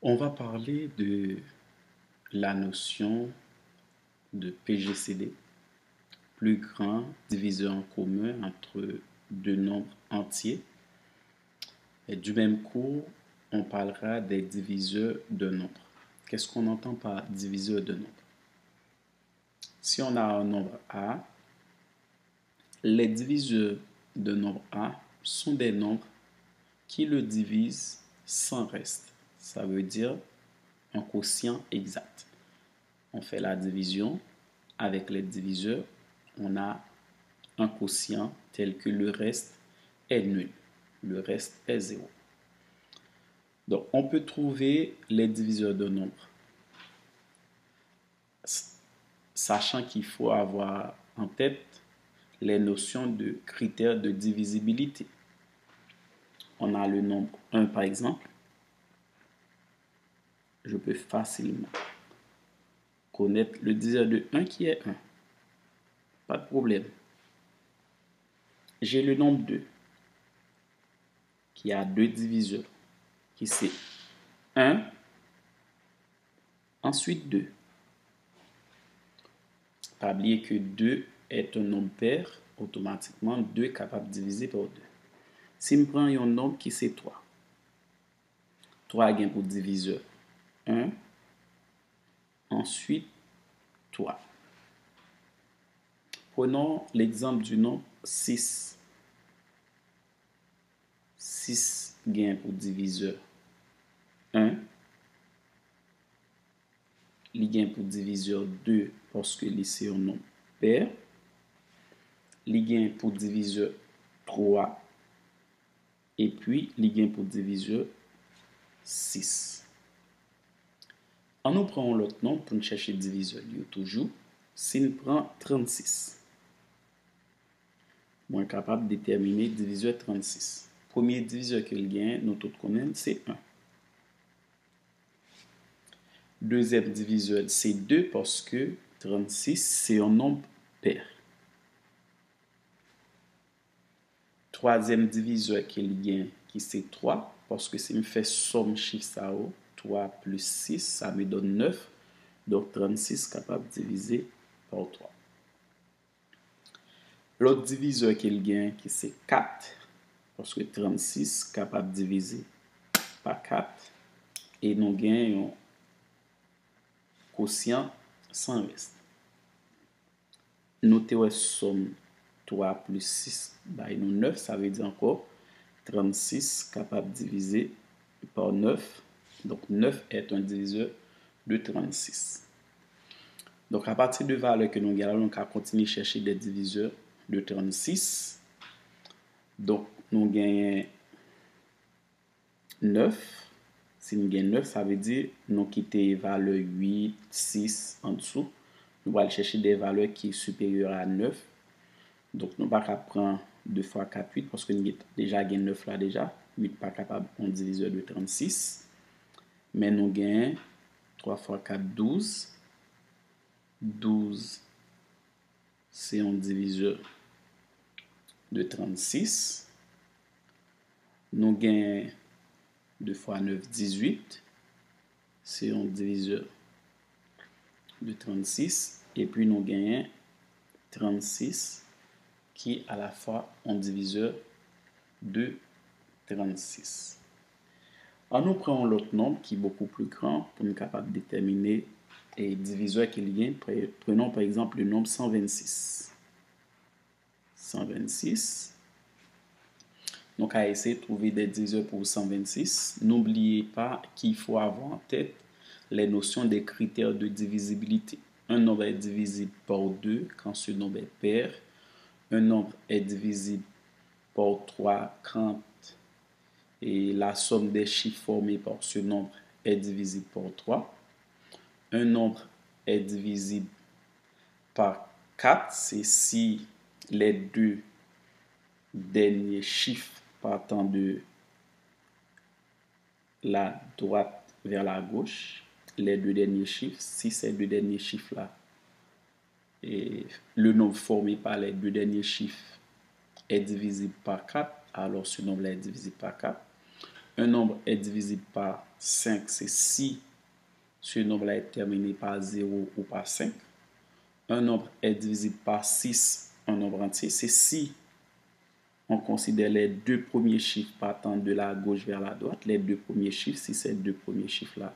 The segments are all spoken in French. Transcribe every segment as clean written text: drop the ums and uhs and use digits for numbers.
On va parler de la notion de PGCD, plus grand diviseur en commun entre deux nombres entiers. Et du même coup, on parlera des diviseurs de nombres. Qu'est-ce qu'on entend par diviseur de nombres? Si on a un nombre A, les diviseurs de nombre A sont des nombres qui le divisent sans reste. Ça veut dire un quotient exact. On fait la division avec les diviseurs, on a un quotient tel que le reste est nul. Le reste est 0. Donc, on peut trouver les diviseurs de nombres, sachant qu'il faut avoir en tête les notions de critères de divisibilité. On a le nombre 1 par exemple. Je peux facilement connaître le diviseur de 1 qui est 1. Pas de problème. J'ai le nombre 2 qui a deux diviseurs, qui c'est 1, ensuite 2. Pas oublier que 2 est un nombre pair, automatiquement 2 est capable de diviser par 2. Si je prends un nombre qui c'est 3, 3 a pour diviseur 1, ensuite 3. Prenons l'exemple du nombre 6. 6 gain pour diviseur 1. Il gain pour diviseur 2 parce que c'est un nombre pair. Il gain pour diviseur 3. Et puis, il gain pour diviseur 6. En nous prenons l'autre nombre pour nous chercher le diviseur toujours. Si nous prenons 36, on est capable de déterminer le diviseur 36. Premier diviseur qu'il gagne, nous tous connaissons, c'est 1. Deuxième diviseur, c'est 2 parce que 36, c'est un nombre pair. Troisième diviseur qu'il gagne, qui c'est 3, parce que si je fais somme chiffre ça, 3 plus 6, ça me donne 9. Donc 36 capable de diviser par 3. L'autre diviseur qu'il gagne, qui c'est 4, parce que 36 capable de diviser par 4. Et nous gagnons un quotient sans reste. Notez la somme 3 plus 6, nous 9, ça veut dire encore 36 capable de diviser par 9. Donc 9 est un diviseur de 36. Donc à partir de valeur que nous avons, on va continuer à chercher des diviseurs de 36. Donc nous gagnons 9. Si nous gagnons 9, ça veut dire nous quitter valeur 8, 6 en dessous. Nous allons chercher des valeurs qui sont supérieures à 9. Donc nous ne pouvons pas prendre 2 fois 4, 8 parce que nous avons déjà gagné 9 là déjà. 8 n'est pas capable d'un diviseur de 36. Mais nous gagnons 3 fois 4, 12. 12, c'est un diviseur de 36. Nous gagnons 2 fois 9, 18. C'est un diviseur de 36. Et puis nous gagnons 36 qui est à la fois un diviseur de 36. Alors nous prenons l'autre nombre qui est beaucoup plus grand pour nous capable de déterminer et diviseur qu'il y a. Prenons par exemple le nombre 126. 126. Donc, à essayer de trouver des diviseurs pour 126. N'oubliez pas qu'il faut avoir en tête les notions des critères de divisibilité. Un nombre est divisible par 2 quand ce nombre est pair. Un nombre est divisible par 3 quand et la somme des chiffres formés par ce nombre est divisible par 3. Un nombre est divisible par 4, c'est si les deux derniers chiffres partant de la droite vers la gauche, les deux derniers chiffres, si ces deux derniers chiffres-là, et le nombre formé par les deux derniers chiffres est divisible par 4, alors ce nombre-là est divisible par 4. un nombre est divisible par 5, c'est si ce nombre-là est terminé par 0 ou par 5. Un nombre est divisible par 6, un nombre entier, c'est si on considère les deux premiers chiffres partant de la gauche vers la droite, les deux premiers chiffres, si ces deux premiers chiffres-là,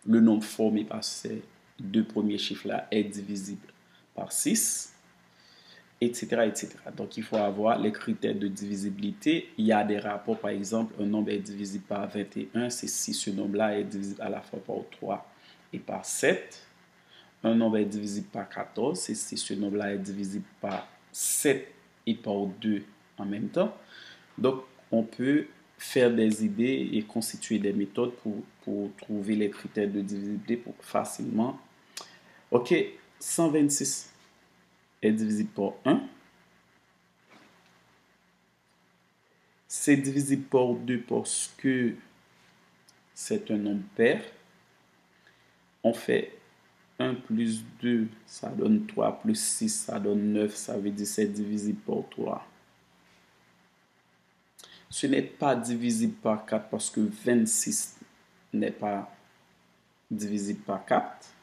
le nombre formé par ces deux premiers chiffres-là est divisible par 6, etc., etc. Donc, il faut avoir les critères de divisibilité. Il y a des rapports, par exemple, un nombre est divisible par 21, c'est si ce nombre-là est divisible à la fois par 3 et par 7. Un nombre est divisible par 14, c'est si ce nombre-là est divisible par 7 et par 2 en même temps. Donc, on peut faire des idées et constituer des méthodes pour trouver les critères de divisibilité pour facilement. OK, 126 est divisible par 1. C'est divisible par 2 parce que c'est un nombre pair. On fait 1 plus 2, ça donne 3, plus 6, ça donne 9. Ça veut dire que c'est divisible par 3. Ce n'est pas divisible par 4 parce que 26 n'est pas divisible par 4.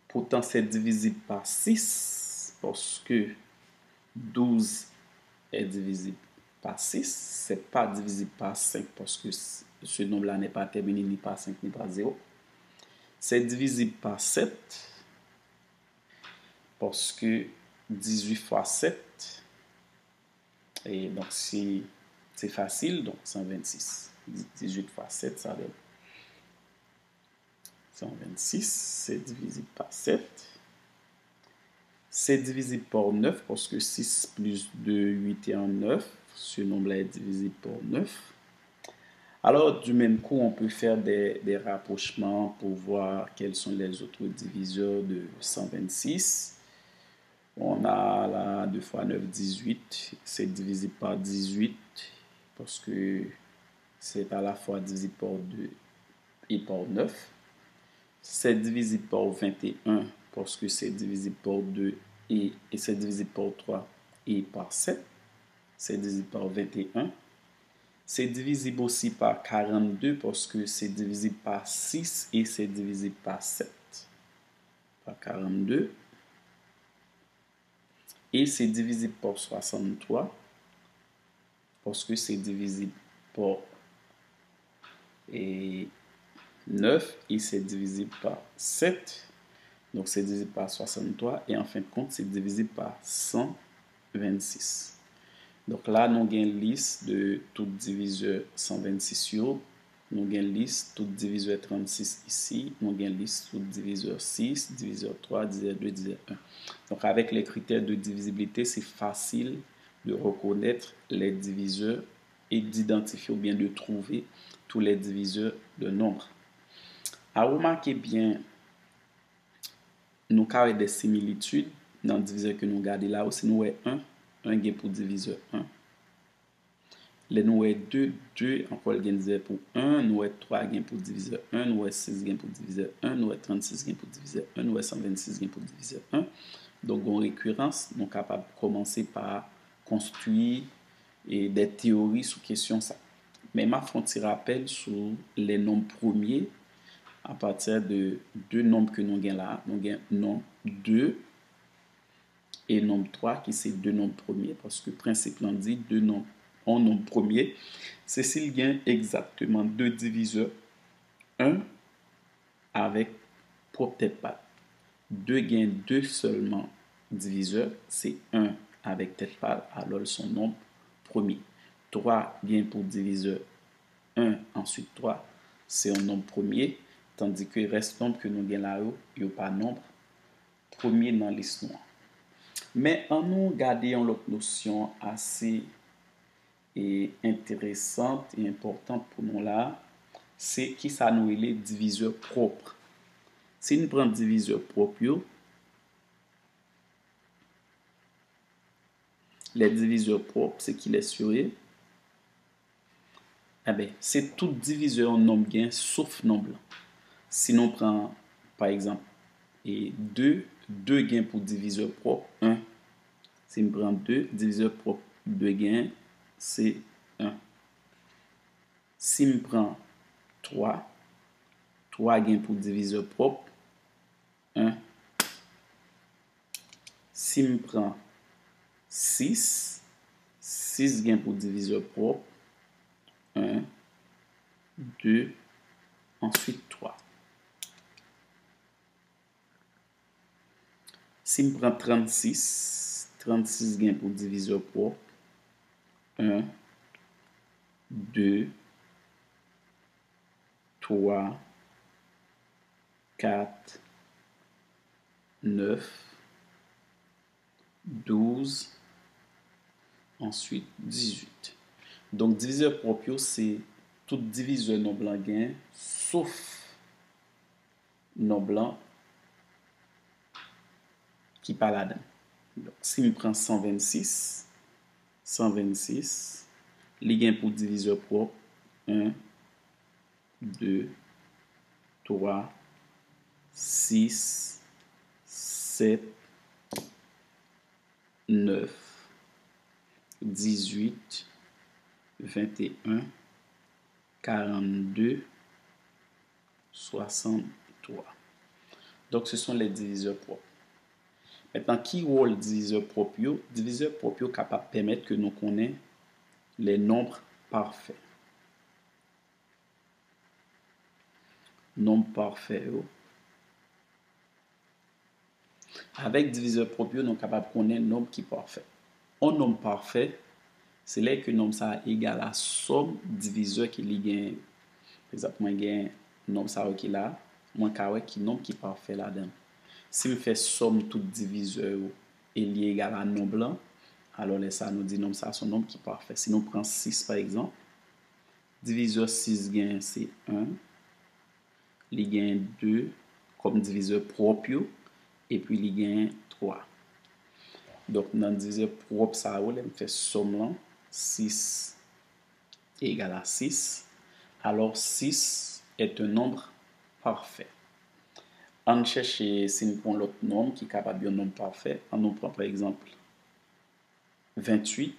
Pourtant, c'est divisible par 6 parce que 12 est divisible par 6. Ce n'est pas divisible par 5 parce que ce nombre-là n'est pas terminé ni par 5 ni par 0. C'est divisible par 7 parce que 18 fois 7, et donc c'est facile, donc 126. 18 fois 7, ça donne 126, c'est divisible par 7. C'est divisible par 9 parce que 6 plus 2, 8 et 1, 9. Ce nombre-là est divisible par 9. Alors, du même coup, on peut faire des rapprochements pour voir quels sont les autres diviseurs de 126. On a là 2 fois 9, 18. C'est divisible par 18 parce que c'est à la fois divisible par 2 et par 9. C'est divisible par 21 parce que c'est divisible par 2 et c'est divisible par 3 et par 7. C'est divisible par 21. C'est divisible aussi par 42 parce que c'est divisible par 6 et c'est divisible par 7. Par 42. Et c'est divisible par 63 parce que c'est divisible par 9 et c'est divisible par 7. Donc, c'est divisible par 63 et en fin de compte, c'est divisible par 126. Donc là, nous avons une liste de tout diviseur 126 sur. Nous avons une liste tout diviseur 36 ici. Nous avons une liste tout diviseur 6, diviseur 3, diviseur 2, diviseur 1. Donc avec les critères de divisibilité, c'est facile de reconnaître les diviseurs et d'identifier ou bien de trouver tous les diviseurs de nombres. À remarquer bien, nous avons des similitudes dans le diviseur que nous regardons là aussi. Nous avons 1 gain pour diviseur 1. Les nous avons 2 encore le gain diviseur pour 1. Nous avons 3 gains pour diviseur 1. Nous avons 6 gains pour diviseur 1. Nous avons 36 gains pour diviseur 1. Nous avons 126 gains pour diviseur 1. Donc, en récurrence, nous sommes capables de commencer par construire des théories sur question ça. Mais ma font un petit rappel sur les nombres premiers à partir de deux nombres que nous avons là. Nous avons nombre 2 et nombre 3 qui sont deux nombres premiers parce que principalement dit deux nombres en nombre premier. C'est s'il y a exactement deux diviseurs, 1 avec propre tête patte. 2 gain 2 seulement diviseurs, c'est 1 avec tête pâle, alors son nombre premier. 3 gain pour diviseur 1, ensuite 3, c'est un nombre premier, tandis que le reste nombre que nous gagnons là, il n'y a pas nombre premier dans l'histoire. Mais en nous gardant l'autre notion assez intéressante et importante pour nous là, c'est qui ça nous est diviseur propre. Si nous prenons diviseur propre, les diviseurs propres, c'est qu'il est sur eux. Eh bien, c'est tout diviseur en nombre gain sauf nombre blanc. Si nous prenons, par exemple, 2 gains pour diviseur propre, 1. Si nous prenons 2, diviseur propre, 2 gains, c'est 1. Si je prends 3, 3 gain pour diviseur propre, 1. Si je prends 6, 6 gain pour diviseur propre, 1, 2, ensuite 3. Si je prends 36, 36 gain pour diviseur propre, 1, 2, 3, 4, 9, 12, ensuite 18. Donc, diviseur propre, c'est tout diviseur non blanc gain, sauf non blanc qui pas là-dedans. Donc, si je prends 126, 126, les gains pour diviseur propre, 1, 2, 3, 6, 7, 9, 18, 21, 42, 63. Donc, ce sont les diviseurs propres. Maintenant, qui rôle diviseur propre? Diviseur propre est capable de permettre que nous connaissions les nombres parfaits. Nombre parfait. Avec diviseur propre, nous sommes capables de connaître nombre qui est parfait. Un nombre parfait, c'est là que nombre ça égal à somme diviseur qui est par exemple, moi j'ai nombre ça qui là, moi carré qui nombre qui est parfait là-dedans. Si je fais somme tout diviseur et lié égal à nombre blanc, alors là ça nous dit nombre ça son nombre qui est parfait. Si nous prenons 6 par exemple, diviseur 6 gain c'est 1, il gain 2 comme diviseur propre et puis il gain 3. Donc dans le diviseur propre ça on fait somme là 6 égale à 6. Alors 6 est un nombre parfait. On cherche si nous prenons l'autre nombre qui est capable de un nombre parfait. On nous prend par exemple 28.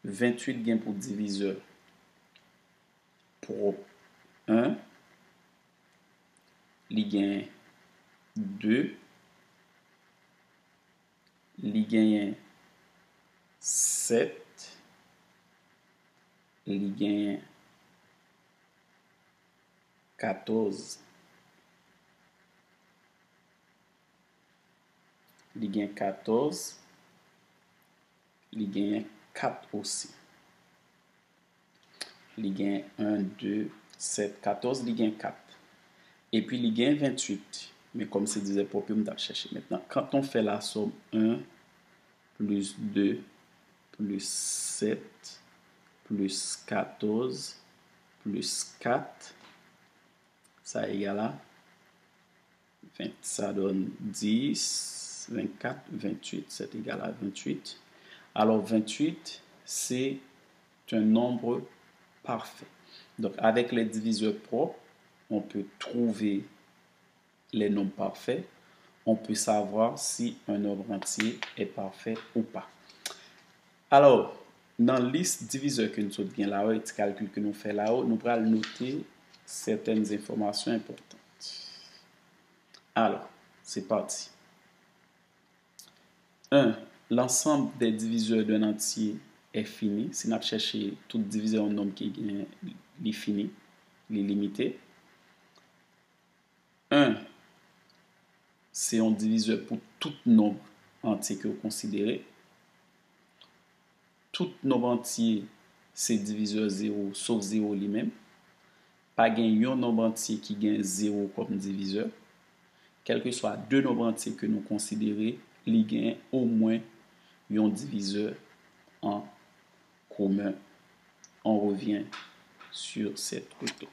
28 gain pour diviseur propre 1. Il gain 2. Il gain 7. Il gain 14. Il gain 14. Il gain 4 aussi. Il gain 1, 2, 7, 14. Il gain 4. Et puis il gain 28. Mais comme c'est disait pour on va chercher maintenant. Quand on fait la somme 1 plus 2 plus 7 plus 14 plus 4, ça égale à 20, ça donne 10, 24, 28, c'est égal à 28. Alors 28, c'est un nombre parfait. Donc avec les diviseurs propres, on peut trouver les nombres parfaits. On peut savoir si un nombre entier est parfait ou pas. Alors, dans la liste diviseur que nous avons bien là-haut, et calcul que nous faisons là-haut, nous allons noter certaines informations importantes. Alors, c'est parti. 1. L'ensemble des diviseurs d'un entier est fini. Si nous cherchons tout diviseur en nombre qui est fini, il est limité. 1. C'est un diviseur pour tout nombre entier que vous considérez. Tout nombre entier, c'est diviseur 0, sauf 0 lui-même. Pas gain un nombre entier qui gagne 0 comme diviseur. Quel que soit deux nombres entiers que nous considérons, il gagne au moins un diviseur en commun. On revient sur cette route-là.